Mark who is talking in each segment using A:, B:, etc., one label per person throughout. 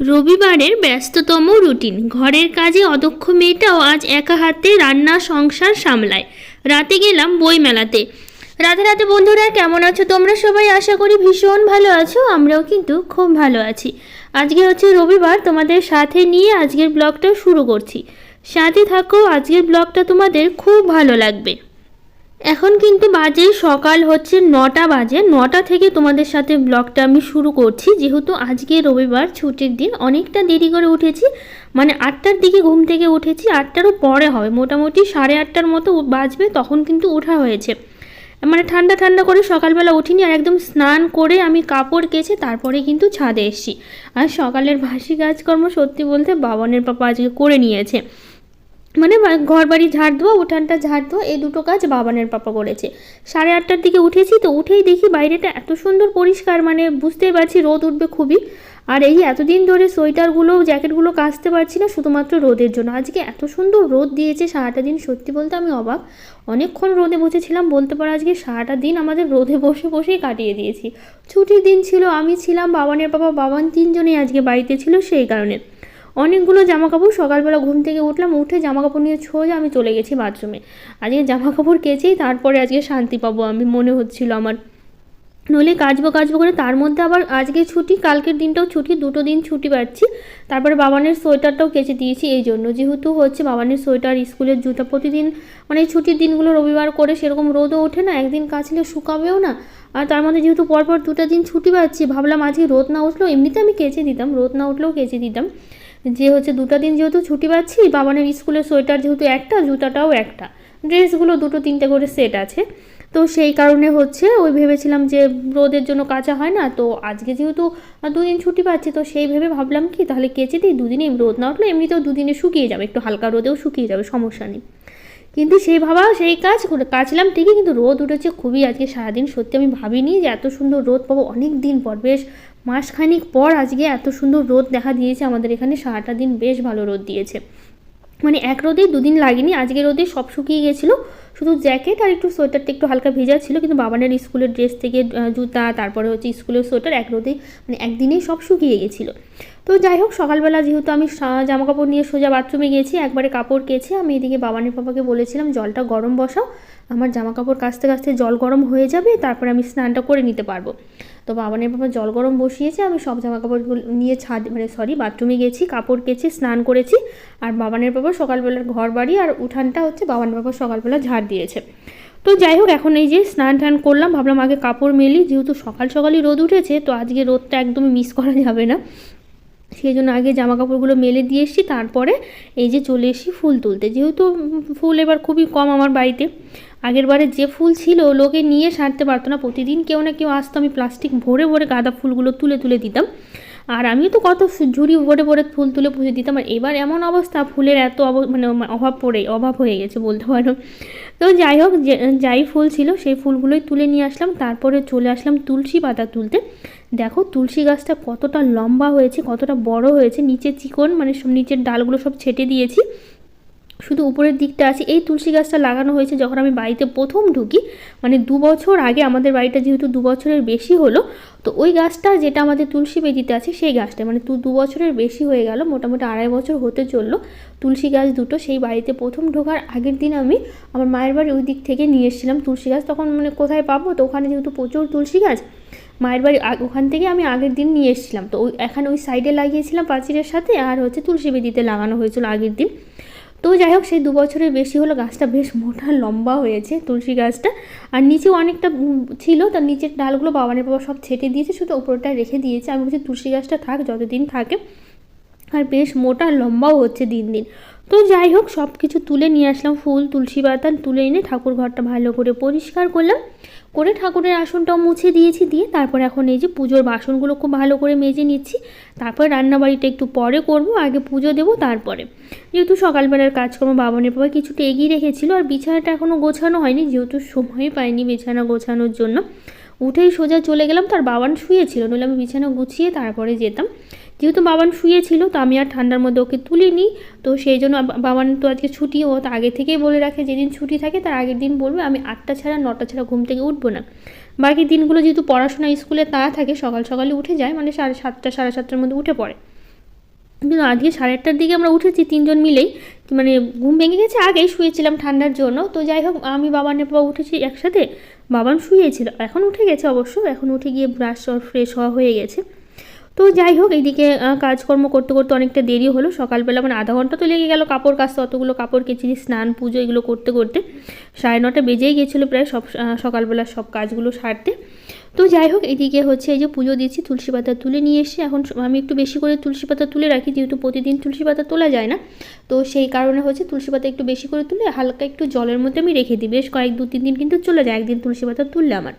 A: রবিবারের ব্যস্ততম রুটিন, ঘরের কাজে অদক্ষ মেয়েটাও আজ একা হাতে রান্না সংসার সামলায়। রাতে গেলাম বই মেলাতে। রাতে রাতে বন্ধুরা, কেমন আছো তোমরা সবাই? আশা করি ভীষণ ভালো আছো। আমরাও কিন্তু খুব ভালো আছি। আজকে হচ্ছে রবিবার, তোমাদের সাথে নিয়ে আজকের ব্লগটা শুরু করছি। সাথে থাকো, আজকের ব্লগটা তোমাদের খুব ভালো লাগবে। এখন কিন্তু বাজে সকাল হচ্ছে 9টা বাজে। 9টা থেকে তোমাদের সাথে ব্লগটা আমি শুরু করছি, যেহেতু আজকে রবিবার ছুটির দিন। অনেকটা দেরি করে উঠেছি, মানে 8টার দিকে ঘুম থেকে উঠেছি। 8টারও পরে হবে, মোটামুটি 8:30টার মতো বাজবে, তখন কিন্তু ওঠা হয়েছে। মানে ঠান্ডা ঠান্ডা করে সকালবেলা উঠিনি, আর একদম স্নান করে আমি কাপড় কেচে তারপরে কিন্তু ছাদে এসেছি। আর সকালের বাসি কাজকর্ম সত্যি বলতে বাবানের পাপা আজকে করে নিয়েছে। মানে ঘর বাড়ি ঝাড় দেওয়া, উঠানটা ঝাড় দেওয়া, এই দুটো কাজ বাবানের পাপা করেছে। 8:30টার দিকে উঠেছি, তো উঠেই দেখি বাইরেটা এত সুন্দর পরিষ্কার, মানে বুঝতেই পারছি রোদ উঠবে খুবই। আর এই এতদিন ধরে সোয়েটারগুলো জ্যাকেটগুলো কাচতে পারছি না, শুধুমাত্র রোদের জন্য। আজকে এত সুন্দর রোদ দিয়েছে সারাটা দিন, সত্যি বলতে আমি অবাক। অনেকক্ষণ রোদে বসেছিলাম, বলতে পারো আজকে সারাটা দিন আমাদের রোদে বসে বসেই কাটিয়ে দিয়েছি। ছুটির দিন ছিল, আমি ছিলাম, বাবানের পাপা, বাবান, তিনজনেই আজকে বাড়িতে ছিল। সেই কারণে অনেকগুলো জামা কাপড়, সকালবেলা ঘুম থেকে উঠলাম, উঠে জামা কাপড় নিয়ে সোজা আমি চলে গেছি বাথরুমে। আজকে জামা কাপড় কেচেই তারপরে আজকে শান্তি পাবো আমি, মনে হচ্ছিল আমার। নইলে কাচবো কাচবো করে, তার মধ্যে আবার আজকে ছুটি, কালকের দিনটাও ছুটি, দুটো দিন ছুটি পাচ্ছি। তারপরে বাবানের সোয়েটারটাও কেচে দিয়েছি, এই জন্য যেহেতু হচ্ছে বাবানের সোয়েটার, স্কুলের জুতা প্রতিদিন, মানে এই ছুটির দিনগুলো রবিবার করে সেরকম রোদও ওঠে না, একদিন কাচলে শুকাবেও না। আর তার মধ্যে যেহেতু পরপর দুটো দিন ছুটি পাচ্ছি, ভাবলাম আজকে রোদ না উঠলেও, এমনিতে আমি কেচে দিতাম, রোদ না উঠলেও কেচে দিতাম, যে হচ্ছে দুটো দিন যেহেতু ছুটি পাচ্ছি, বাবানের স্কুলের সোয়েটার যেহেতু একটা, জুতাটাও একটা, ড্রেসগুলো দুটো তিনটে করে সেট আছে, তো সেই কারণে হচ্ছে ওই ভেবেছিলাম যে রোদের জন্য কাচা হয় না, তো আজকে যেহেতু দুদিন ছুটি পাচ্ছি, তো সেই ভেবে ভাবলাম কি তাহলে কেচে দিই, দুদিনে রোদ না উঠলে এমনিতেও দুদিনে শুকিয়ে যাবে, একটু হালকা রোদেও শুকিয়ে যাবে, সমস্যা নেই। কিন্তু সেই ভাবা সেই কাজ কাচলাম ঠিকই, কিন্তু রোদ উঠেছে খুবই আজকে সারাদিন। সত্যি আমি ভাবিনি যে এত সুন্দর রোদ পাবো অনেক দিন পর, বেশ মাসখানিক পর আজকে এত সুন্দর রোদ দেখা দিয়েছে আমাদের এখানে। সারাটা দিন বেশ ভালো রোদ দিয়েছে, মানে এক রোদেই দুদিন লাগেনি। আজকে রোদে সব শুকিয়ে গেছিলো, শুধু জ্যাকেট আর একটু সোয়েটারটা একটু হালকা ভেজা ছিল, কিন্তু বাবানের স্কুলের ড্রেস থেকে জুতা, তারপরে হচ্ছে স্কুলের সোয়েটার এক রোদে, মানে একদিনেই সব শুকিয়ে গেছিলো। তো যাই হোক, সকালবেলা যেহেতু আমি জামা কাপড় নিয়ে সোজা বাথরুমে গেছি, একবারে কাপড় কেচে আমি এদিকে বাবানের পাপাকে বলেছিলাম জলটা গরম বসাও, আমার জামা কাপড় কাচতে কাচতে জল গরম হয়ে যাবে, তারপরে আমি স্নানটা করে নিতে পারবো। তো বাবানের পাপা জল গরম বসিয়েছে, আমি সব জামা কাপড়গুলো নিয়ে বাথরুমে গেছি, কাপড় কেচে স্নান করেছি। আর বাবানের পাপা সকালবেলার ঘর বাড়ি আর উঠানটা হচ্ছে বাবানের পাপা সকালবেলা ঝাড় দিয়েছে। তো যাই হোক, এখন এই যে স্নান টান করলাম, ভাবলাম আগে কাপড় মেলি, যেহেতু সকাল সকালই রোদ উঠেছে, তো আজকে রোদটা একদমই মিস করা যাবে না, সেই জন্য আগে জামা কাপড়গুলো মেলে দিয়ে এসেছি। তারপরে এই যে চলে এসেছি ফুল তুলতে, যেহেতু ফুল এবার খুবই কম আমার বাড়িতে। আগের বারে যে ফুল ছিল লোকে নিয়ে সারতে পারতো না, প্রতিদিন কেউ না কেউ আসতো, আমি প্লাস্টিক ভরে ভরে গাঁদা ফুলগুলো তুলে তুলে দিতাম, আর আমি তো কত ঝুড়ি ভরে ভরে ফুল তুলে পুজো দিতাম। আর এবার এমন অবস্থা, ফুলের এত মানে অভাব হয়ে গেছে বলতে পারো। তো যাই হোক, যাই ফুল ছিল সেই ফুলগুলোই তুলে নিয়ে আসলাম। তারপরে চলে আসলাম তুলসী পাতা তুলতে। দেখো তুলসী গাছটা কতটা লম্বা হয়েছে, কতটা বড় হয়েছে, নিচে চিকন, মানে সব নিচের ডালগুলো সব ছেটে দিয়েছি, শুধু উপরের দিকটা আছে। এই তুলসী গাছটা লাগানো হয়েছে যখন আমি বাড়িতে প্রথম ঢুকি, মানে 2 বছর আগে। আমাদের বাড়িটা যেহেতু 2 বছরের বেশি হলো, তো ওই গাছটা যেটা আমাদের তুলসী বেদিতে আছে সেই গাছটা, মানে 2 বছরের বেশি হয়ে গেল, মোটামুটি 2.5 বছর হতে চললো তুলসী গাছ দুটো। সেই বাড়িতে প্রথম ঢোকার আগের দিন আমি আমার মায়ের বাড়ি ওই দিক থেকে নিয়ে এসেছিলাম তুলসী গাছ, তখন মানে কোথায় পাবো, তো ওখানে যেহেতু প্রচুর তুলসী গাছ, মায়ের বাড়ি ওখান থেকে আমি আগের দিন নিয়ে এসেছিলাম। তো এখানে ওই সাইডে লাগিয়েছিলাম পাঁচিলের সাথে, আর হচ্ছে তুলসী বেদিতে লাগানো হয়েছিল আগের দিন। তো যাই হোক, সেই 2 বছরের বেশি হলো, গাছটা বেশ মোটা লম্বা হয়েছে তুলসী গাছটা। আর নিচেও অনেকটা ছিল, তার নিচের ডালগুলো বাবানের বাবা সব ছেটে দিয়েছে, শুধু ওপরটা রেখে দিয়েছে। আমি বলছি তুলসী গাছটা থাক যতদিন থাকে, আর বেশ মোটা লম্বাও হচ্ছে দিন দিন। তো যাই হোক, সব কিছু তুলে নিয়ে আসলাম, ফুল তুলসী পাতা তুলে এনে ঠাকুর ঘরটা ভালো করে পরিষ্কার করলাম, করে ঠাকুরের আসনটাও মুছে দিয়েছি। দিয়ে তারপর এখন এই যে পুজোর বাসনগুলো খুব ভালো করে মেজে নিচ্ছি। তারপর রান্নাবাড়িটা একটু পরে করব, আগে পুজো দেবো তারপরে। যেহেতু সকালবেলার কাজকর্ম বাবানের বাবা কিছুটা এগিয়ে রেখেছিল, আর বিছানাটা এখনও গোছানো হয়নি, যেহেতু সময় পাইনি বিছানা গোছানোর জন্য। উঠেই সোজা চলে গেলাম, তার বাবান শুয়েছিল, নইলে আমি বিছানা গুছিয়ে তারপরে যেতাম। যেহেতু বাবান শুয়েছিল, তো আমি আর ঠান্ডার মধ্যে ওকে তুলিনি, তো সেই জন্য বাবান তো আজকে ছুটি, ও তো আগে থেকেই বলে রাখে যেদিন ছুটি থাকে তার আগের দিন বলবে আমি 8টা ছাড়া 9টা ছাড়া ঘুম থেকে উঠবো না। বাকি দিনগুলো যেহেতু পড়াশোনা স্কুলে তাড়া থাকে, সকাল সকালে উঠে যায়, মানে 7:30 7:30টার মধ্যে উঠে পড়ে। কিন্তু আজকে 8:30টার দিকে আমরা উঠেছি তিনজন মিলেই, মানে ঘুম ভেঙে গেছে, আগেই শুয়েছিলাম ঠান্ডার জন্য। তো যাই হোক আমি বাবানের বাবা উঠেছি একসাথে, বাবান শুয়েছিল, এখন উঠে গেছে অবশ্য, এখন উঠে গিয়ে ব্রাশ ফ্রেশ হওয়া হয়ে গেছে। তো যাই হোক এইদিকে কাজকর্ম করতে করতে অনেকটা দেরি হলো, সকালবেলা মানে আধা ঘন্টা তো লেগে গেল কাপড় কাচতে, অতগুলো কাপড় কেচেছি, স্নান পুজো এগুলো করতে করতে 9:30 বেজেই গেছিলো প্রায় সব সকালবেলা সব কাজগুলো সারতে। তো যাই হোক এদিকে হচ্ছে এই যে পুজো দিচ্ছি, তুলসী পাতা তুলে নিয়ে এসে এখন আমি একটু বেশি করে তুলসী পাতা তুলে রাখি, যেহেতু প্রতিদিন তুলসী পাতা তোলা যায় না, তো সেই কারণে হচ্ছে তুলসী পাতা একটু বেশি করে তুলে হালকা একটু জলের মধ্যে আমি রেখে দিই, বেশ 2-3 দিন কিন্তু চলে যায় একদিন তুলসী পাতা তুললে আমার,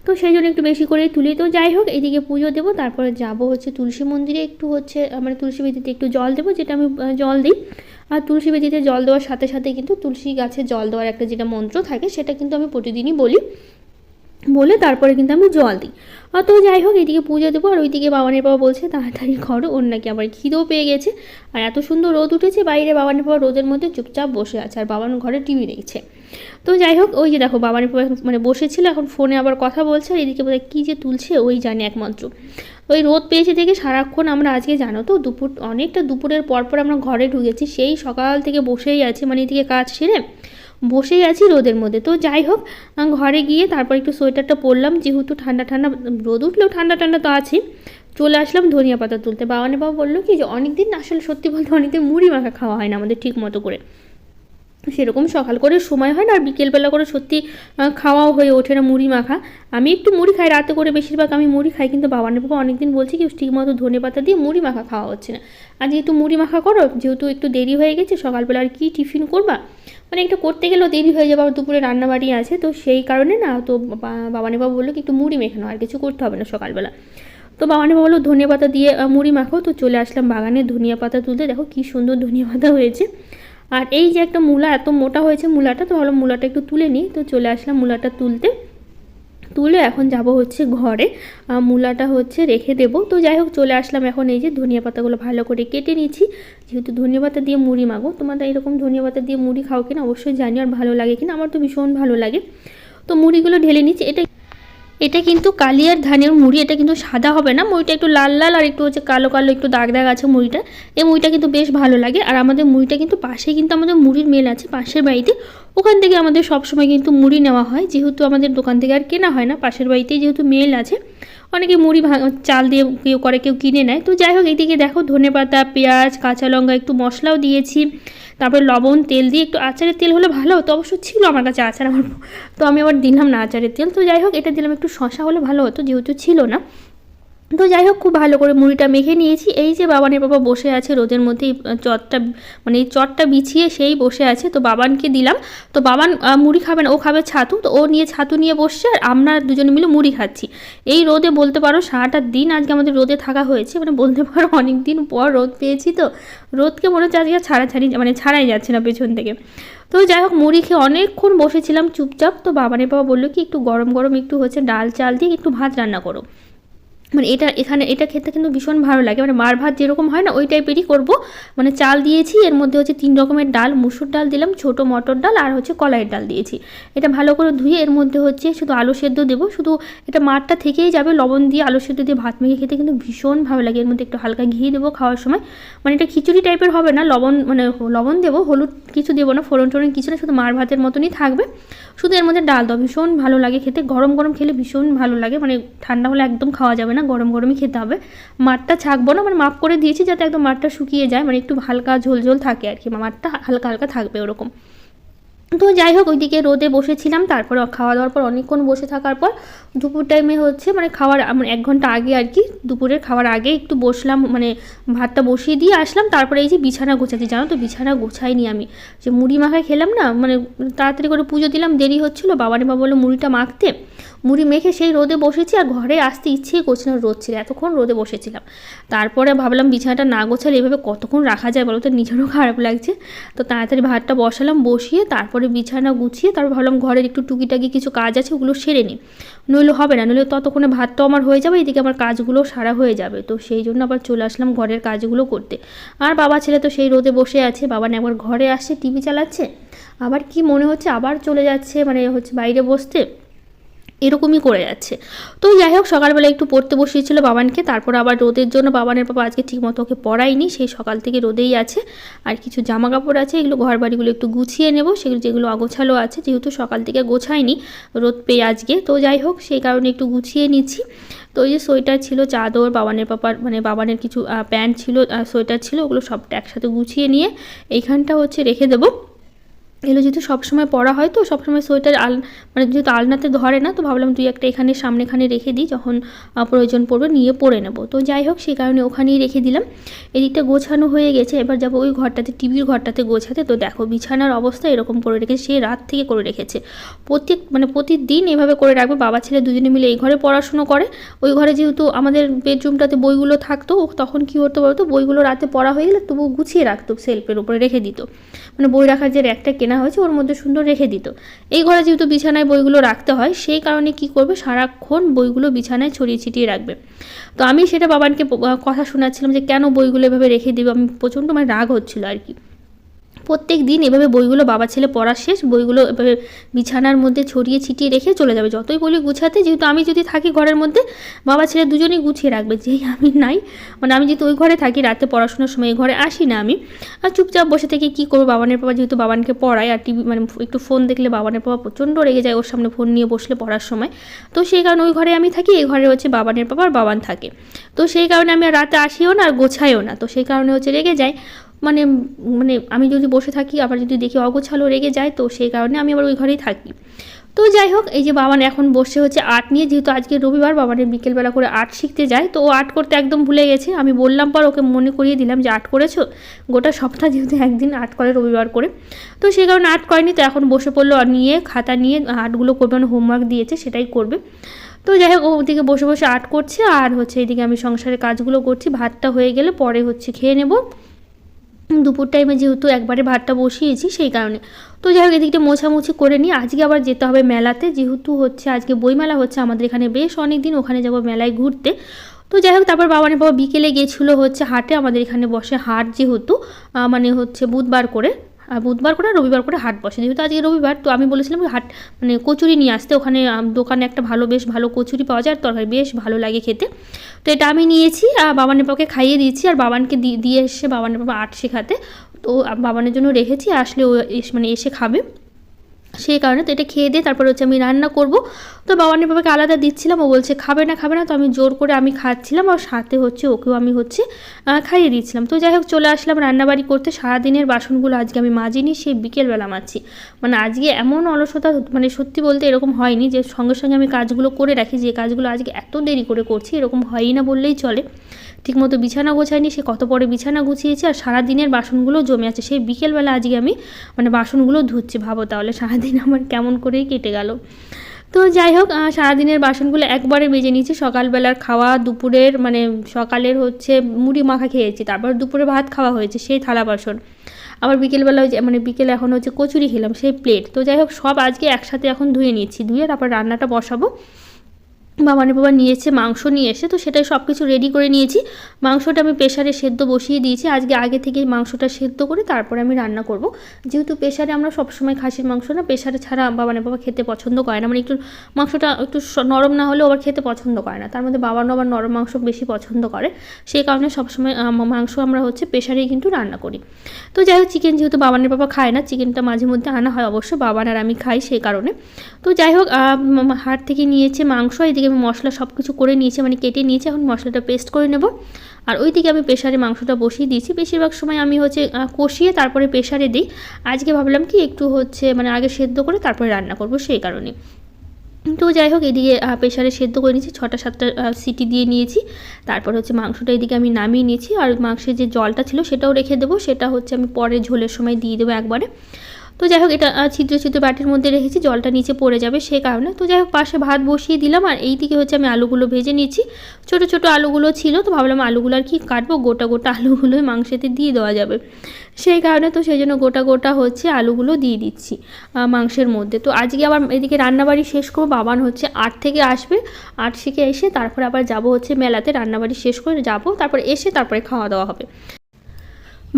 A: তো সেই জন্য একটু বেশি করেই তুলি। তো যাই হোক এদিকে পুজো দেবো, তারপরে যাব হচ্ছে তুলসী মন্দিরে, একটু হচ্ছে মানে তুলসী বেদিতে একটু জল দেবো, যেটা আমি জল দিই। আর তুলসী বেদিতে জল দেওয়ার সাথে সাথে কিন্তু তুলসী গাছে জল দেওয়ার একটা যেটা মন্ত্র থাকে সেটা কিন্তু আমি প্রতিদিনই বলে তারপরে কিন্তু আমি জল দিই। তো যাই হোক এদিকে পুজো দেবো, আর ওইদিকে বাবানের বাবা বলছে তাড়াতাড়ি করো, ওর নাকি আবার খিদেও পেয়ে গেছে, আর এত সুন্দর রোদ উঠেছে বাইরে, বাবানের বাবা রোদের মধ্যে চুপচাপ বসে আছে, আর বাবার ঘরে টিভি দেখছে। তো যাই হোক ওই যে দেখো বাবানের বাবা মানে বসেছিল, এখন ফোনে আবার কথা বলছে, আর এদিকে বোধহয় কী যে তুলছে ওই জানে একমাত্র। ওই রোদ পেয়েছে থেকে সারাক্ষণ আমরা আজকে জানো তো অনেকটা দুপুরের পরপর আমরা ঘরে ঢুকেছি, সেই সকাল থেকে বসেই আছি, মানে এদিকে কাজ সেরে বসেই আছি রোদের মধ্যে। তো যাই হোক ঘরে গিয়ে তারপর একটু সোয়েটারটা পরলাম, যেহেতু ঠান্ডা ঠান্ডা রোদ উঠলেও ঠান্ডা ঠান্ডা তো আছে। চলে আসলাম ধনিয়া পাতা তুলতে। বাবানের বাবা বললো কি যে অনেকদিন আসলে সত্যি বলতে অনেকদিন মুড়ি মাখা খাওয়া হয় না আমাদের ঠিক মতো করে, সেরকম সকাল করে সময় হয় না, আর বিকেলবেলা করে সত্যি খাওয়াও হয়ে ওঠে না মুড়ি মাখা। আমি একটু মুড়ি খাই রাতে করে, বেশিরভাগ আমি মুড়ি খাই, কিন্তু বাবানের বাবা অনেকদিন বলছে কি ঠিক মতো ধনে পাতা দিয়ে মুড়ি মাখা খাওয়া হচ্ছে না। আর যেহেতু মুড়ি মাখা করো, যেহেতু একটু দেরি হয়ে গেছে সকালবেলা, আর কি টিফিন করবা, মানে একটু করতে গেলেও দেরি হয়ে যাবে, আর দুপুরে রান্নাবাড়ি আছে, তো সেই কারণে না, তো বাবানের বাবা বললো কি একটু মুড়ি মেখানো, আর কিছু করতে হবে না সকালবেলা। তো বাবানের বাবা বললো ধনিয়া পাতা দিয়ে মুড়ি মাখো। তো চলে আসলাম বাগানে ধনিয়া পাতা তুলতে, দেখো কি সুন্দর ধনিয়া পাতা হয়েছে। আর এই যে একটা মূলা এত মোটা হয়েছে মূলাটা, তো ভালো মূলাটা একটু তুলে নিই। তো চলে আসলাম মূলাটা তুলে এখন যাব হচ্ছে ঘরে, মূলাটা হচ্ছে রেখে দেবো। তো যাই হোক চলে আসলাম এখন, এই যে ধনিয়া পাতাগুলো ভালো করে কেটে নিচ্ছি, যেহেতু ধনিয়া পাতা দিয়ে মুড়ি মাখো। তোমাদের এরকম ধনিয়া পাতা দিয়ে মুড়ি খাও কিনা অবশ্যই জানি, আর ভালো লাগে কিনা, আমার তো ভীষণ ভালো লাগে। তো মুড়িগুলো ঢেলে নিচ্ছি। এটা কিন্তু কালিয়ার ধানের মুড়ি, এটা কিন্তু সাদা হবে না, মুড়িটা একটু লাল লাল আর একটু হচ্ছে কালো কালো একটু দাগ দাগ আছে মুড়িটা। এই মুড়িটা কিন্তু বেশ ভালো লাগে। আর আমাদের মুড়িটা কিন্তু পাশে কিন্তু আমাদের মুড়ির মিল আছে পাশের বাড়িতে, ওখান থেকে আমাদের সবসময় কিন্তু মুড়ি নেওয়া হয়, যেহেতু আমাদের দোকান থেকে আর কেনা হয় না, পাশের বাড়িতেই যেহেতু মিল আছে, অনেকে মুড়ি চাল দিয়ে কেউ করে কেউ কিনে নেয়। তো যাই হোক এইদিকে দেখো ধনেপাতা, পেঁয়াজ, কাঁচা লঙ্কা, একটু মশলাও দিয়েছি, তারপরে লবণ, তেল দিয়ে, একটু আচারের তেল হলে ভালো হতো, অবশ্য ছিল আমার কাছে আচার, তো আমি আবার দিলাম না আচারের তেল। তো যাই হোক এটা দিলাম, একটু শশা হলে ভালো হতো যেহেতু ছিল না। তো যাই হোক খুব ভালো করে মুড়িটা মেখে নিয়েছি। এই যে বাবানের বাবা বসে আছে রোদের মধ্যে, চটটা মানে এই চটটা বিছিয়ে সেই বসে আছে। তো বাবানকে দিলাম, তো বাবান মুড়ি খাবে না, ও খাবে ছাতু, তো ও নিয়ে ছাতু নিয়ে বসছে, আর আমরা দুজনে মিলে মুড়ি খাচ্ছি। এই রোদে বলতে পারো সারাটা দিন আজকে আমাদের রোদে থাকা হয়েছে, মানে বলতে পারো অনেক দিন পর রোদ পেয়েছি, তো রোদকে মনে হচ্ছে আজকে ছাড়াই যাচ্ছে না পেছন থেকে। তো যাই হোক মুড়ি খেয়ে অনেকক্ষণ বসেছিলাম চুপচাপ। তো বাবানের বাবা বললো কি একটু গরম গরম একটু হচ্ছে ডাল চাল দিয়ে একটু ভাত রান্না করো, মানে এটা খেতে কিন্তু ভীষণ ভালো লাগে, মানে মার ভাত যেরকম হয় না ওই টাইপেরই করব। মানে চাল দিয়েছি, এর মধ্যে হচ্ছে 3 রকমের ডাল, মুসুর ডাল দিলাম, ছোটো মটর ডাল, আর হচ্ছে কলাইয়ের ডাল দিয়েছি। এটা ভালো করে ধুয়ে এর মধ্যে হচ্ছে শুধু আলু সেদ্ধ দেবো, শুধু এটা মারটা থেকেই যাবে, লবণ দিয়ে আলু সেদ্ধ দিয়ে ভাত মেখে খেতে কিন্তু ভীষণ ভালো লাগে। এর মধ্যে একটু হালকা ঘি দেবো খাওয়ার সময়, মানে এটা খিচুড়ি টাইপের হবে না, লবণ দেবো, হলুদ কিছু দেবো না, ফোড়ন টোড়ন কিছু না, শুধু মার ভাতের মতনই থাকবে, শুধু এর মধ্যে ডাল দাও, ভীষণ ভালো লাগে খেতে। গরম গরম খেলে ভীষণ ভালো লাগে, মানে ঠান্ডা হলে একদম খাওয়া যাবে না, গরম গরমই খেতে হবে। মাঠটা ছাকবো না, মানে মাপ করে দিয়েছি যাতে একদম মাঠটা শুকিয়ে যায়, মানে একটু হালকা ঝোল ঝোল থাকে আর কি, মাঠটা হালকা হালকা থাকবে ওরকম। তো যাই হোক ওইদিকে রোদে বসেছিলাম, তারপর খাওয়া দাওয়ার পর অনেকক্ষণ বসে থাকার পর দুপুর টাইমে হচ্ছে মানে খাওয়ার 1 ঘন্টা আগে আর কি, দুপুরের খাওয়ার আগে একটু বসলাম, মানে ভাতটা বসিয়ে দিয়ে আসলাম। তারপরে এই যে বিছানা গোছাচ্ছি, জানো তো বিছানা গোছাইনি আমি, যে মুড়ি মাখায় খেলাম না, মানে তাড়াতাড়ি করে পুজো দিলাম, দেরি হচ্ছিলো, বাবারে বাবা বললো মুড়িটা মাখতে, মুড়ি মেখে সেই রোদে বসেছি, আর ঘরে আসতে ইচ্ছেই করছে না, রোদ ছিল, এতক্ষণ রোদে বসেছিলাম। তারপরে ভাবলাম বিছানাটা না গোছালে এভাবে কতক্ষণ রাখা যায় বলো তো, নিজেরও খারাপ লাগছে। তো তাড়াতাড়ি ভাতটা বসালাম, বসিয়ে তারপরে বিছানা গুছিয়ে তারপর ভাবলাম ঘরের একটু টুকিটাকি কিছু কাজ আছে ওগুলো সেরে নিই, নইলে হবে না, নইলে ততক্ষণে ভাতটাও আমার হয়ে যাবে, এদিকে আমার কাজগুলো সারা হয়ে যাবে। তো সেই জন্য আবার চলে আসলাম ঘরের কাজগুলো করতে। আর বাবা ছেলে তো সেই রোদে বসে আছে, বাবা না একবার ঘরে আসছে টিভি চালাচ্ছে, আবার কি মনে হচ্ছে আবার চলে যাচ্ছে মানে হচ্ছে বাইরে বসতে। এরকমই করে যাচ্ছে। তো যাই হোক সকালবেলা একটু পড়তে বসিয়েছিল বাবানকে, তারপর আবার রোদের জন্য বাবানের বাবা আজকে ঠিকমতো ওকে পড়ায়নি, সেই সকাল থেকে রোদেই আছে। আর কিছু জামা কাপড় আছে, এগুলো ঘর বাড়িগুলো একটু গুছিয়ে নেব, সেগুলো যেগুলো অগোছালো আছে, যেহেতু সকাল থেকে গোছায়নি রোদ পেয়ে আজকে, তো যাই হোক সেই কারণে একটু গুছিয়ে নিচ্ছি। তো ওই যে সোয়েটার ছিল, চাদর, বাবানের পাপার মানে বাবানের কিছু প্যান্ট ছিল, সোয়েটার ছিল, ওগুলো সবটা একসাথে গুছিয়ে নিয়ে এইখানটা হচ্ছে রেখে দেবো। এগুলো যেহেতু সবসময় পরা হয়, তো সবসময় সোয়েটার মানে যেহেতু আলনাতে ধরে না, তো ভাবলাম দুই একটা এখানে সামনেখানে রেখে দিই, যখন প্রয়োজন পড়বে নিয়ে পরে নেব। তো যাই হোক সেই কারণে ওখানেই রেখে দিলাম। এদিকটা গোছানো হয়ে গেছে, এবার যাবো ওই ঘরটাতে, টিভির ঘরটাতে গোছাতে। তো দেখো বিছানার অবস্থা এরকম করে রেখেছে, সে রাত থেকে করে রেখেছে। প্রতিদিন এভাবে করে রাখবে, বাবা ছেলে দুজনে মিলে এই ঘরে পড়াশুনো করে। ওই ঘরে যেহেতু আমাদের বেডরুমটাতে বইগুলো থাকতো, তখন কী হতো বলতো, বইগুলো রাতে পড়া হয়ে গেলে তবু গুছিয়ে রাখতো, সেলফের উপরে রেখে দিত, মানে বই রাখার যে র্যাকটা কেনা হয়েছে ওর মধ্যে সুন্দর রেখে দিত। এই ঘরে যেহেতু বিছানায় বইগুলো রাখতে হয়, সেই কারণে কি করবে, সারাক্ষণ বইগুলো বিছানায় ছড়িয়ে ছিটিয়ে রাখবে। তো আমি সেটা বাবানকে কথা শোনাচ্ছিলাম যে কেন বইগুলো এভাবে রেখে দিবে, আমি প্রচণ্ড মানে রাগ হচ্ছিল আর কি। প্রত্যেক দিন এভাবে বইগুলো বাবা ছেলে পড়া শেষ, বইগুলো এভাবে বিছানার মধ্যে ছড়িয়ে ছিটিয়ে রেখে চলে যাবে। যতই বলি গুছাতে, যেহেতু আমি যদি থাকি ঘরের মধ্যে, বাবা ছেলে দুজনেই গুছিয়ে রাখবে। যেই আমি নাই, মানে আমি যেহেতু ওই ঘরে থাকি, রাতে পড়াশোনার সময় এই ঘরে আসি না আমি, আর চুপচাপ বসে থেকে কী করবো, বাবানের বাবা যেহেতু বাবানকে পড়ায়, আর টিভি মানে একটু ফোন দেখলে বাবানের বাবা প্রচণ্ড রেগে যায় ওর সামনে ফোন নিয়ে বসলে পড়ার সময়। তো সেই কারণে ওই ঘরে আমি থাকি, এই ঘরে হচ্ছে বাবানের বাবা আর বাবান থাকে। তো সেই কারণে আমি আর রাতে আসিও না আর গোছাইও না, তো সেই কারণে হচ্ছে রেগে যায়। মানে মানে আমি যদি বসে থাকি, আবার যদি দেখি অগোছালো রেগে যায়, তো সেই কারণে আমি আবার ওই ঘরেই থাকি। তো যাই হোক, এই যে বাবান এখন বসে হচ্ছে আর্ট নিয়ে, যেহেতু আজকে রবিবার, বাবানের বিকেলবেলা করে আর্ট শিখতে যায়, তো ও আর্ট করতে একদম ভুলে গেছে। আমি বললাম পর ওকে মনে করিয়ে দিলাম যে আর্ট করেছো, গোটা সপ্তাহ যেহেতু একদিন আর্ট করে রবিবার করে, তো সেই কারণে আর্ট করেনি। তো এখন বসে পড়লো নিয়ে খাতা নিয়ে আর্টগুলো করবে, মানে হোমওয়ার্ক দিয়েছে সেটাই করবে। তো যাই হোক, ওদিকে বসে বসে আর্ট করছে, আর হচ্ছে এইদিকে আমি সংসারের কাজগুলো করছি। ভাতটা হয়ে গেলে পরে হচ্ছে খেয়ে নেব, দুপুর টাইমে যেহেতু একবারে ভাতটা বসিয়েছি সেই কারণে। তো যাই হোক, এদিকটা মোছামুছি করে নিই। আজকে আবার যেতে হবে মেলাতে, যেহেতু হচ্ছে আজকে বইমেলা হচ্ছে আমাদের এখানে বেশ অনেক দিন, ওখানে যাব মেলায় ঘুরতে। তো যাই হোক, তারপর বাবানের বাবা বিকেলে গিয়েছিলো হচ্ছে হাটে, আমাদের এখানে বসে হাট, যেহেতু মানে হচ্ছে বুধবার করে রবিবার করে হাট বসে, যেহেতু আজকে রবিবার। তো আমি বলেছিলাম হাট মানে কচুরি নিয়ে আসতে, ওখানে দোকানে একটা বেশ ভালো কচুরি পাওয়া যায়, আর তরকারি বেশ ভালো লাগে খেতে। তো এটা আমি নিয়েছি, বাবানের বাবাকে খাইয়ে দিয়েছি, আর বাবানকে দিয়ে এসে বাবানের বাবা আর্ট শেখাতে, তো বাবানের জন্য রেখেছি, আসলে ও এসে খাবে, সেই কারণে। তো এটা খেয়ে দিয়ে তারপর হচ্ছে আমি রান্না করব। তো বাবানের বাবাকে আলাদা দিচ্ছিলাম, ও বলছে খাবে না, তো আমি জোর করে আমি খাচ্ছিলাম, আর সাথে হচ্ছে ওকেও আমি হচ্ছে খাইয়ে দিচ্ছিলাম। তো যাই হোক, চলে আসলাম রান্নাবাড়ি করতে। সারাদিনের বাসনগুলো আজকে আমি মাজিনি, সেই বিকেলবেলা মাজছি। মানে আজকে এমন অলসতা, মানে সত্যি বলতে এরকম হয়নি যে সঙ্গে সঙ্গে আমি কাজগুলো করে রাখি, যে কাজগুলো আজকে এত দেরি করে করছি, এরকম হয়ই না বললেই চলে। ঠিকমতো বিছানা গোছায়নি, সে কত পরে বিছানা গুছিয়েছি, আর সারাদিনের বাসনগুলো জমে আছে, সেই বিকেলবেলা আজকে আমি মানে বাসনগুলো ধুচ্ছি। ভাবো তাহলে সারাদিন আমার কেমন করেই কেটে গেল। তো যাই হোক, সারাদিনের বাসনগুলো একবারে মেজে নিয়েছি। সকালবেলার খাওয়া, দুপুরের মানে সকালের হচ্ছে মুড়ি মাখা খেয়েছি, তারপর দুপুরে ভাত খাওয়া হয়েছে সেই থালা বাসন, আবার বিকেলবেলা মানে বিকেলে এখন হচ্ছে কচুরি খেলাম সেই প্লেট। তো যাই হোক, সব আজকে একসাথে এখন ধুয়ে নিচ্ছি, ধুয়ে তারপর রান্নাটা বসাবো। বাবানের বাবা নিয়েছে মাংস নিয়ে এসে, তো সেটাই সব কিছু রেডি করে নিয়েছি। মাংসটা আমি প্রেশারে সেদ্ধ বসিয়ে দিয়েছি, আগে থেকেই মাংসটা সেদ্ধ করে তারপরে আমি রান্না করব। যেহেতু প্রেশারে আমরা সবসময় খাসির মাংস না, প্রেশারে ছাড়া বাবানের বাবা খেতে পছন্দ করে না, মানে একটু মাংসটা একটু নরম না হলেও আবার খেতে পছন্দ করে না, তার মধ্যে বাবানও আবার নরম মাংস বেশি পছন্দ করে, সেই কারণে সবসময় মাংস আমরা হচ্ছে প্রেশারেই কিন্তু রান্না করি। তো যাই হোক, চিকেন যেহেতু বাবানের বাবা খায় না, চিকেনটা মাঝে মধ্যে আনা হয় অবশ্য, বাবান আর আমি খাই সেই কারণে। তো যাই হোক, হাট থেকে নিয়েছে মাংস, এদিকে আমি মশলা সব কিছু করে নিয়েছি, মানে কেটে নিয়েছি, এখন মশলাটা পেস্ট করে নেব। আর ওইদিকে আমি প্রেশারে মাংসটা বসিয়ে দিয়েছি। বেশিরভাগ সময় আমি হচ্ছে কষিয়ে তারপরে প্রেশারে দিই, আজকে ভাবলাম কি একটু হচ্ছে মানে আগে সেদ্ধ করে তারপরে রান্না করব সেই কারণে। তো যাই হোক, এদিকে প্রেশারে সেদ্ধ করে নিয়েছি, 6-7টা সিটি দিয়ে নিয়েছি। তারপর হচ্ছে মাংসটা এদিকে আমি নামিয়ে নিয়েছি, আর মাংসের যে জলটা ছিল সেটাও রেখে দেবো, সেটা হচ্ছে আমি পরে ঝোলের সময় দিয়ে দেবো একবারে। তো যাই হোক, এটা ছিদ্র বাটির মধ্যে রেখেছি, জলটা নিচে পড়ে যাবে সেই কারণে। তো যাই হোক, পাশে ভাত বসিয়ে দিলাম, আর এই দিকে হচ্ছে আমি আলুগুলো ভেজে নিচ্ছি। ছোট ছোট আলুগুলো ছিল, তো ভাবলাম আলুগুলো আর কি কাটবো, গোটা আলুগুলোই মাংসেতে দিয়ে দেওয়া যাবে সেই কারণে। তো সেই জন্য গোটা হচ্ছে আলুগুলো দিয়ে দিচ্ছি মাংসের মধ্যে। তো আজকে আবার এদিকে রান্নাবাড়ি শেষ করবো, বাবান হচ্ছে 8 থেকে আসবে, 8 শিখে এসে তারপরে আবার যাব হচ্ছে মেলাতে, রান্নাবাড়ি শেষ করে যাব, তারপরে এসে তারপরে খাওয়া দাওয়া হবে।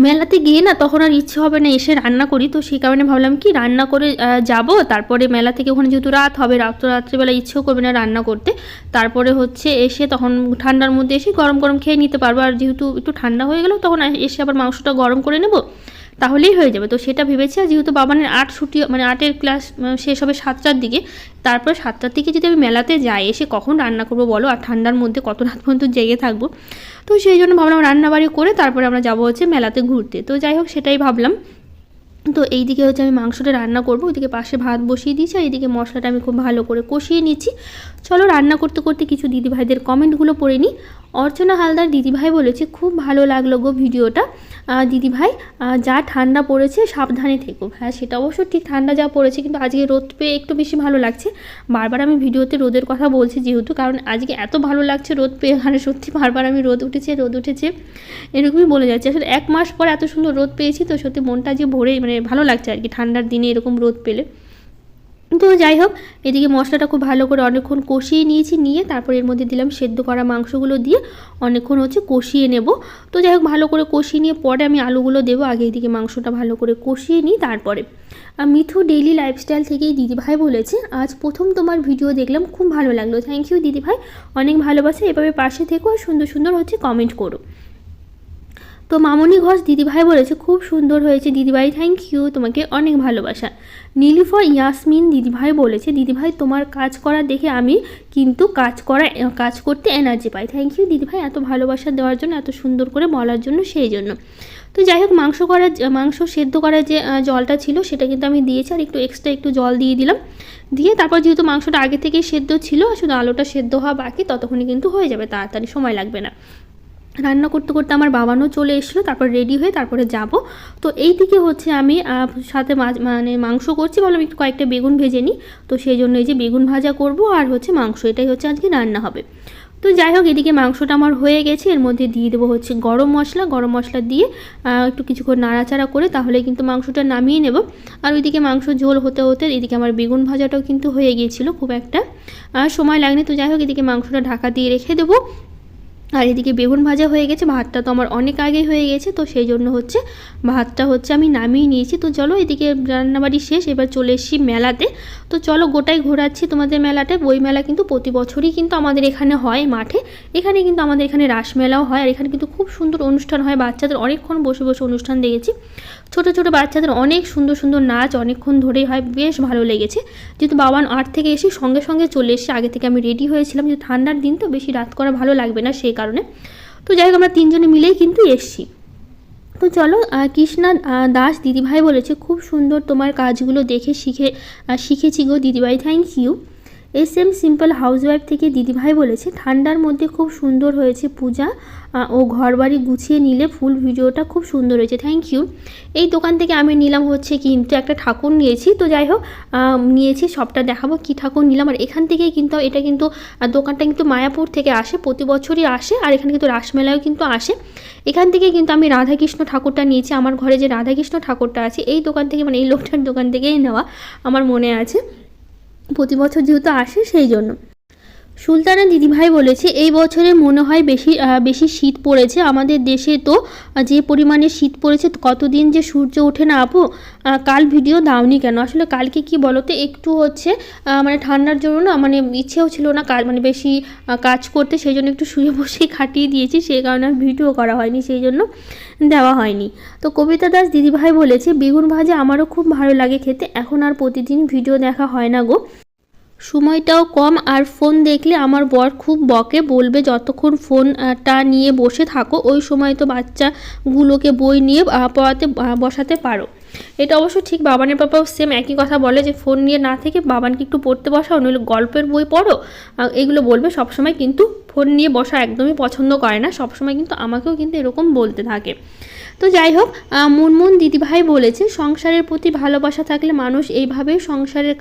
A: মেলাতে গিয়ে না তখন আর ইচ্ছে হবে না এসে রান্না করি, তো সেই কারণে ভাবলাম কি রান্না করে যাব, তারপরে মেলা থেকে ওখানে যেহেতু রাত হবে, রাত্রিবেলা ইচ্ছেও করবে না রান্না করতে, তারপরে হচ্ছে এসে তখন ঠান্ডার মধ্যে এসে গরম গরম খেয়ে নিতে পারবো। আর যেহেতু একটু ঠান্ডা হয়ে গেল তখন এসে আবার মাংসটা গরম করে নেব, তাহলেই হয়ে যাবে। তো সেটা ভেবেছি। আর যেহেতু বাবানের 8 ছুটি, মানে 8-এর ক্লাস শেষ হবে 7টার দিকে, তারপর 7টার দিকে যদি আমি মেলাতে যাই, এসে কখন রান্না করবো বলো, আর ঠান্ডার মধ্যে কত রাত পর্যন্ত জেগে থাকবো। তো সেই জন্য ভাবলাম রান্নাবাড়ি করে তারপরে আমরা যাবো হচ্ছে মেলাতে ঘুরতে। তো যাই হোক সেটাই ভাবলাম। তো এইদিকে হচ্ছে আমি মাংসটা রান্না করব, ওইদিকে পাশে ভাত বসিয়ে দিয়েছি, আর এইদিকে মশলাটা আমি খুব ভালো করে কষিয়ে নিচ্ছি। চলো রান্না করতে করতে কিছু দিদিভাইদের কমেন্টগুলো পড়ে নিই। অর্চনা হালদার দিদিভাই বলেছে, খুব ভালো লাগলো গো ভিডিওটা দিদিভাই, যা ঠান্ডা পড়েছে সাবধানে থেকো। হ্যাঁ, সেটা অবশ্য ঠিক, ঠান্ডা যা পড়েছে, কিন্তু আজকে রোদ পেয়ে একটু বেশি ভালো লাগছে। বারবার আমি ভিডিওতে রোদের কথা বলছি যেহেতু, কারণ আজকে এত ভালো লাগছে রোদ পেয়ে, মানে সত্যি বারবার আমি রোদ উঠেছে এরকমই বলে যাচ্ছে। আসলে 1 মাস পর এত সুন্দর রোদ পেয়েছি, তো সত্যি মনটা যে ভরে, মানে ভালো লাগছে আর কি ঠান্ডার দিনে এরকম রোদ পেলে। তো যাই হোক, এদিকে মশলাটা খুব ভালো করে অনেকক্ষণ কষিয়ে নিয়েছি, নিয়ে তারপর এর মধ্যে দিলাম সেদ্ধ করা মাংসগুলো দিয়ে অনেকক্ষণ হচ্ছে কষিয়ে নেব। তো যাই হোক ভালো করে কষিয়ে নিয়ে পরে আমি আলুগুলো দেবো, আগে এদিকে মাংসটা ভালো করে কষিয়ে নিই তারপরে। মিঠু ডেইলি লাইফস্টাইল থেকেই দিদিভাই বলেছে, আজ প্রথম তোমার ভিডিও দেখলাম, খুব ভালো লাগলো। থ্যাংক ইউ দিদিভাই, অনেক ভালোবাসা, এভাবে পাশে থেকো আর সুন্দর সুন্দর হচ্ছে কমেন্ট করো। তো মামনি ঘোষ দিদিভাই বলেছে, খুব সুন্দর হয়েছে দিদিভাই, থ্যাংক ইউ, তোমাকে অনেক ভালোবাসা। নীলিফা ইয়াসমিন দিদিভাই বলেছে, দিদিভাই তোমার কাজ করা দেখে আমি কিন্তু কাজ করতে এনার্জি পাই। থ্যাংক ইউ দিদিভাই, এত ভালোবাসা দেওয়ার জন্য, এত সুন্দর করে বলার জন্য, সেই জন্য। তো যাই হোক মাংস সেদ্ধ করার যে জলটা ছিল সেটা কিন্তু আমি দিয়েছি, আর একটু এক্সট্রা একটু জল দিয়ে দিলাম, দিয়ে তারপর যেহেতু মাংসটা আগে থেকেই সেদ্ধ ছিল, শুধু আলুটা সেদ্ধ হওয়া বাকি, ততক্ষণই কিন্তু হয়ে যাবে, তাড়াতাড়ি সময় লাগবে না। রান্না করতে করতে আমার বাবানও চলে এসেছিলো, তারপর রেডি হয়ে তারপরে যাব। তো এই দিকে হচ্ছে আমি সাথে মানে মাংস করছি, ভাবলাম একটু কয়েকটা বেগুন ভেজে নিই, তো সেই জন্য এই যে বেগুন ভাজা করব আর হচ্ছে মাংস, এটাই হচ্ছে আজকে রান্না হবে। তো যাই হোক এদিকে মাংসটা আমার হয়ে গেছে, এর মধ্যে দিয়ে দেবো হচ্ছে গরম মশলা দিয়ে একটু কিছুক্ষণ নাড়াচাড়া করে তাহলে কিন্তু মাংসটা নামিয়ে নেব। আর ওইদিকে মাংস ঝোল হতে হতে এদিকে আমার বেগুন ভাজাটাও কিন্তু হয়ে গিয়েছিলো, খুব একটা সময় লাগেনি। তো যাই হোক এদিকে মাংসটা ঢাকা দিয়ে রেখে দেবো, আর এদিকে বেগুন ভাজা হয়ে গেছে, ভাতটা তো আমার অনেক আগে হয়ে গেছে, তো সেই জন্য হচ্ছে ভাতটা হচ্ছে আমি নামিয়ে নিয়েছি। তো চলো এদিকে রান্নাবাড়ি শেষ, এবার চলে এসেছি মেলাতে। তো চলো গোটাই ঘোরাচ্ছি তোমাদের মেলাতে। বই মেলা কিন্তু প্রতি বছরই কিন্তু আমাদের এখানে হয় মাঠে, এখানে কিন্তু আমাদের এখানে রাসমেলাও হয়, আর এখানে কিন্তু খুব সুন্দর অনুষ্ঠান হয়, বাচ্চাদের অনেকক্ষণ বসে বসে অনুষ্ঠান দেখেছি, ছোটো ছোটো বাচ্চাদের অনেক সুন্দর সুন্দর নাচ অনেকক্ষণ ধরেই হয়, বেশ ভালো লেগেছে। যেহেতু বাবান 8 থেকে এসে সঙ্গে সঙ্গে চলে এসে, আগে থেকে আমি রেডি হয়েছিলাম, যে ঠান্ডার দিন তো বেশি রাত করা ভালো লাগবে না সেই কারণে। তো যাই হোক আমরা 3 জনে মিলেই কিন্তু এসছি। তো চলো কৃষ্ণা দাস দিদিভাই বলেছে, খুব সুন্দর তোমার কাজগুলো দেখে শিখেছি গো দিদিভাই, thank you. SM simple housewife থেকে দিদিভাই বলেছে, ঠান্ডার মধ্যে খুব সুন্দর হয়েছে পূজা ও ঘরবাড়ি গুছিয়ে নিলে ফুল ভিডিওটা খুব সুন্দর হয়েছে, থ্যাংক ইউ। এই দোকান থেকে আমি নিলাম হচ্ছে কিন্তু একটা ঠাকুর নিয়েছি, তো যাই হোক নিয়েছি, সবটা দেখাবো কি ঠাকুর নিলাম। আর এখান থেকেই কিন্তু এটা কিন্তু দোকানটা কিন্তু মায়াপুর থেকে আসে, প্রতি বছরই আসে, আর এখানে কিন্তু রাসমেলাও কিন্তু আসে। এখান থেকে কিন্তু আমি রাধাকৃষ্ণ ঠাকুরটা নিয়েছি, আমার ঘরে যে রাধাকৃষ্ণ ঠাকুরটা আছে এই দোকান থেকে, মানে এই লোকটার দোকান থেকেই নেওয়া, আমার মনে আছে, প্রতি বছর যেহেতু আসে সেই জন্য। সুলতানা দিদিভাই বলেছে, এই বছরে মনে হয় বেশি শীত পড়েছে আমাদের দেশে, তো যে পরিমাণে শীত পড়েছে, কতদিন যে সূর্য ওঠে না আপু, কাল ভিডিও দাওনি কেন? আসলে কালকে কি বলতে একটু হচ্ছে মানে ঠান্ডার জন্য না, মানে ইচ্ছেও ছিল না কাজ, মানে বেশি কাজ করতে, সেই জন্য একটু শুয়ে বসেই কাটিয়ে দিয়েছি, সেই কারণে আর ভিডিও করা হয়নি, সেই জন্য দেওয়া হয়নি। তো কবিতা দাস দিদিভাই বলেছে, বেগুন ভাজা আমারও খুব ভালো লাগে খেতে, এখন আর প্রতিদিন ভিডিও দেখা হয় না গো, সময়টাও কম, আর ফোন দেখলে আমার বর খুব বকে, বলবে যতক্ষণ ফোনটা নিয়ে বসে থাকো, ওই সময় তো বাচ্চাগুলোকে বই নিয়ে পড়াতে বসাতে পারো। এটা অবশ্য ঠিক, বাবানের পাপাও সেম একই কথা বলে, যে ফোন নিয়ে না থেকে বাবানকে একটু পড়তে বসাও, নইলে গল্পের বই পড়ো, এগুলো বলবে সবসময়, কিন্তু ফোন নিয়ে বসা একদমই পছন্দ করে না, সবসময় কিন্তু আমাকেও কিন্তু এরকম বলতে থাকে। তো যাই হোক মুনমুন দিদিভাই বলেছে, সংসারের প্রতি ভালোবাসা থাকলে মানুষ এইভাবেই সংসারের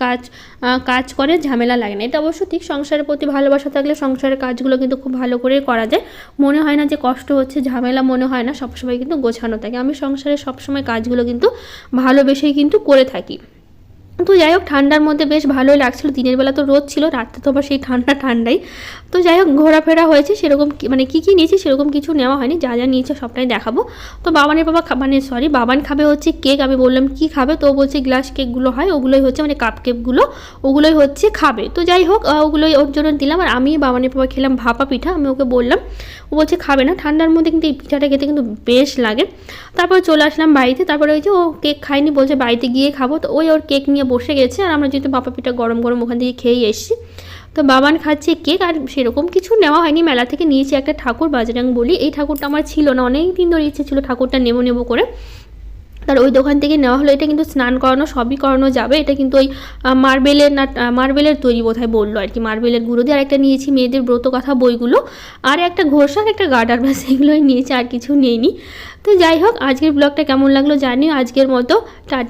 A: কাজ করে, ঝামেলা লাগে না। এটা অবশ্য ঠিক, সংসারের প্রতি ভালোবাসা থাকলে সংসারের কাজগুলো কিন্তু খুব ভালো করে করা যায়, মনে হয় না যে কষ্ট হচ্ছে, ঝামেলা মনে হয় না, সবসময় কিন্তু গোছানো থাকে। আমি সংসারের সবসময় কাজগুলো কিন্তু ভালোবেসেই কিন্তু করে থাকি। তো যাই হোক ঠান্ডার মধ্যে বেশ ভালোই লাগছিলো, দিনের বেলা তো রোদ ছিল, রাত্রে তো আবার সেই ঠান্ডাই। তো যাই হোক ঘোরাফেরা হয়েছে, সেরকম মানে কী নিয়েছি সেরকম কিছু নেওয়া হয়নি, যা নিয়েছে সবটাই দেখাবো। তো বাবান খাবে হচ্ছে কেক। আমি বললাম কি খাবে, তো বলছে গ্লাস কেকগুলো হয় ওগুলোই হচ্ছে মানে কাপ কেকগুলো, ওগুলোই হচ্ছে খাবে। তো যাই হোক ওগুলোই ওর জন্য দিলাম। আর আমি বাবানের বাবা খেলাম ভাপা পিঠা। আমি ওকে বললাম, ও বলছে খাবে না, ঠান্ডার মধ্যে কিন্তু এই পিঠাটা খেতে কিন্তু বেশ লাগে। তারপর চলে আসলাম বাড়িতে, তারপরে ওই যে ও কেক খায়নি, বলছে বাড়িতে গিয়ে খাবো। তো ওই ওর কেক নিয়ে বসে গেছে, আর আমরা যেহেতু ভাপা পিঠা গরম গরম ওখান থেকে খেয়েই এসেছি। তো বাবান খাচ্ছে কেক, আর সেরকম কিছু নেওয়া হয়নি। মেলা থেকে নিয়েছি একটা ঠাকুর, বাজরাং বলি। এই ঠাকুরটা আমার ছিল না, অনেক দিন ধরে ইচ্ছে ছিল ঠাকুরটা নেবো করে, তার ওই দোকান থেকে নেওয়া হলো। এটা কিন্তু স্নান করানো সবই করানো যাবে। এটা কিন্তু ওই মার্বেলের তৈরি বোধহয় বললো আর কি, মার্বেলের গুঁড়ো দিয়ে। আর একটা নিয়েছি মেয়েদের ব্রত কথা বইগুলো, আর একটা ঘোষার একটা গার্ডার, ব্যাস এগুলোই নিয়েছি, আর কিছু নেইনি। তো যাই হোক আজকের ব্লগটা কেমন লাগলো জানিও। আজকের মতো টাটা।